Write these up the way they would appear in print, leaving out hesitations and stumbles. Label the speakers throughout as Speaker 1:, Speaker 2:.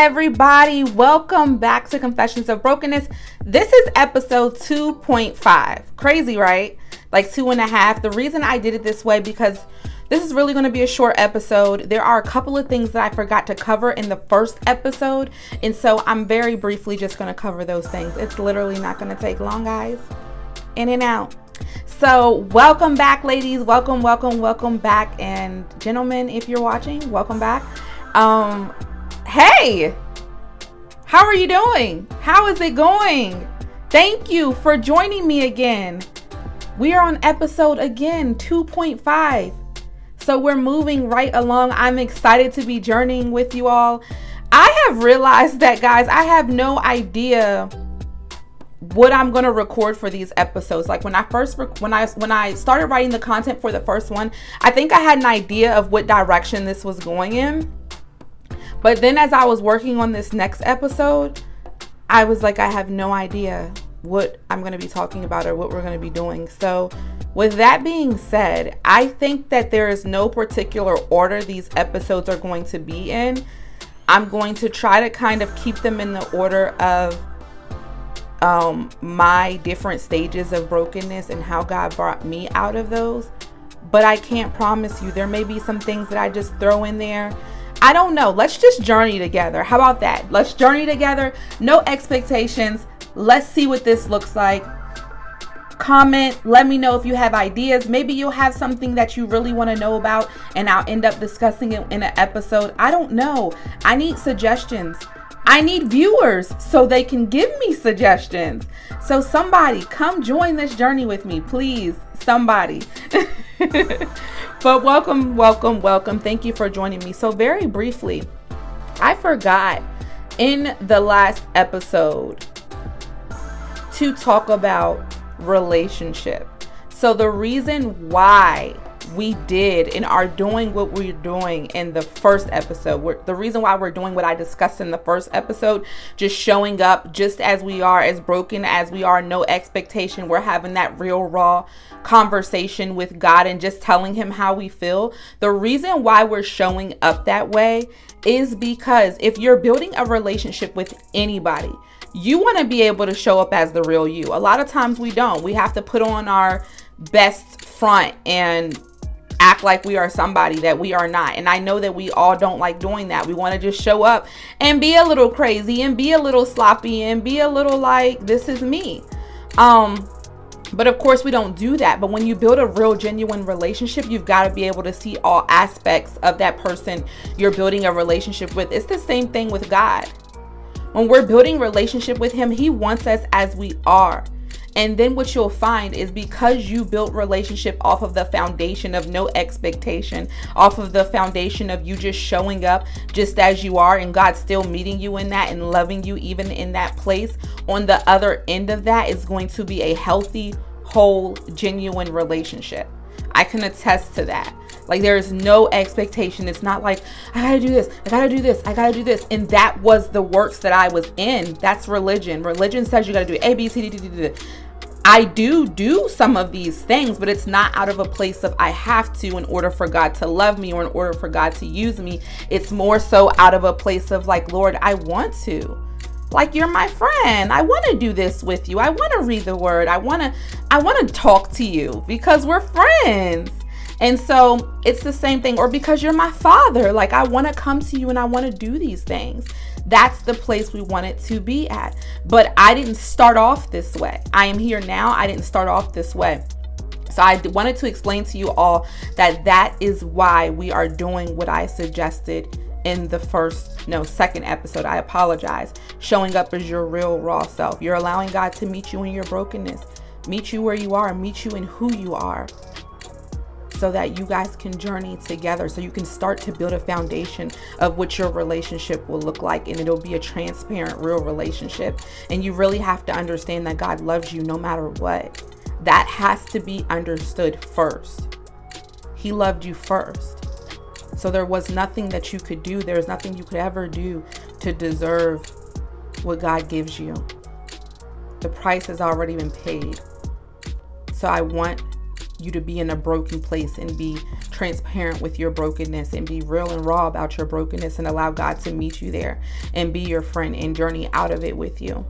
Speaker 1: everybody, welcome back to Confessions of Brokenness. This is episode 2.5. Crazy, right? Like 2.5. The reason I did it this way because this is really going to be a short episode. There are a couple of things that I forgot to cover in the first episode, and so I'm very briefly just going to cover those things. It's literally not going to take long, guys. In and out. So welcome back, ladies. Welcome back, and gentlemen, if you're watching, welcome back. Hey, how are you doing? How is it going? Thank you for joining me again. We are on episode again 2.5. So we're moving right along. I'm excited to be journeying with you all. I have realized that, guys, I have no idea what I'm going to record for these episodes. Like when I started writing the content for the first one, I think I had an idea of what direction this was going in. But then as I was working on this next episode, I was like, I have no idea what I'm going to be talking about or what we're going to be doing. So with that being said, I think that there is no particular order these episodes are going to be in. I'm going to try to kind of keep them in the order of my different stages of brokenness and how God brought me out of those. But I can't promise you. There may be some things that I just throw in there. I don't know. Let's just journey together. How about that? Let's journey together. No expectations. Let's see what this looks like. Comment. Let me know if you have ideas. Maybe you'll have something that you really want to know about and I'll end up discussing it in an episode. I don't know. I need suggestions. I need viewers so they can give me suggestions. So somebody come join this journey with me, please. Somebody. But welcome. Thank you for joining me. So very briefly, I forgot in the last episode to talk about relationship. So the reason why we did and are doing what we're doing in the first episode, the reason why we're doing what I discussed in the first episode, just showing up just as we are, as broken as we are, no expectation. We're having that real raw conversation with God and just telling him how we feel. The reason why we're showing up that way is because if you're building a relationship with anybody, you want to be able to show up as the real you. A lot of times we don't. We have to put on our best front and act like we are somebody that we are not. And I know that we all don't like doing that. We want to just show up and be a little crazy and be a little sloppy and be a little like, this is me. But of course we don't do that. But when you build a real genuine relationship, you've got to be able to see all aspects of that person you're building a relationship with. It's the same thing with God. When we're building relationship with him, he wants us as we are. And then what you'll find is because you built relationship off of the foundation of no expectation, off of the foundation of you just showing up just as you are and God still meeting you in that and loving you even in that place, on the other end of that is going to be a healthy, whole, genuine relationship. I can attest to that. Like there is no expectation. It's not like, I gotta do this, I gotta do this, I gotta do this. And that was the works that I was in. That's religion. Religion says you gotta do A, B, C, D, D, D, D. I do some of these things, but it's not out of a place of I have to in order for God to love me or in order for God to use me. It's more so out of a place of like, Lord, I want to. Like, you're my friend. I want to do this with you. I want to read the word. I want to talk to you because we're friends. And so it's the same thing. Or because you're my father, like I want to come to you and I want to do these things. That's the place we want it to be at. But I didn't start off this way. I am here now. I didn't start off this way. So I wanted to explain to you all that is why we are doing what I suggested in the second episode. I apologize. Showing up as your real raw self. You're allowing God to meet you in your brokenness, meet you where you are, meet you in who you are, so that you guys can journey together, so you can start to build a foundation of what your relationship will look like, and it'll be a transparent, real relationship. And you really have to understand that God loves you no matter what. That has to be understood first. He loved you first. So there was nothing that you could do. There's nothing you could ever do to deserve what God gives you. The price has already been paid. So I want you to be in a broken place and be transparent with your brokenness and be real and raw about your brokenness and allow God to meet you there and be your friend and journey out of it with you.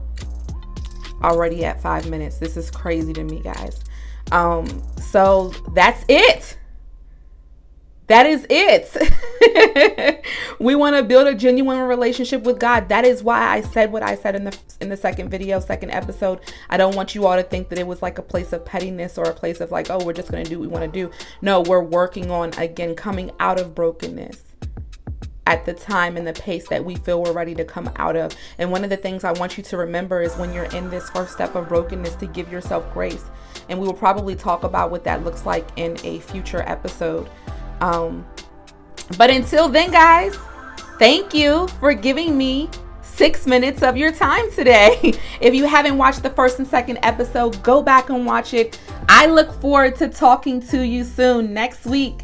Speaker 1: Already at 5 minutes. This is crazy to me, guys. So that's it. That is it. We want to build a genuine relationship with God. That is why I said what I said in the second episode. I don't want you all to think that it was like a place of pettiness or a place of like, oh, we're just going to do what we want to do. No, we're working on, again, coming out of brokenness at the time and the pace that we feel we're ready to come out of. And one of the things I want you to remember is when you're in this first step of brokenness, to give yourself grace. And we will probably talk about what that looks like in a future episode. But until then, guys, thank you for giving me 6 minutes of your time today. If you haven't watched the first and second episode, go back and watch it. I look forward to talking to you soon next week.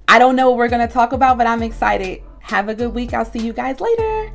Speaker 1: I don't know what we're going to talk about, but I'm excited. Have a good week. I'll see you guys later.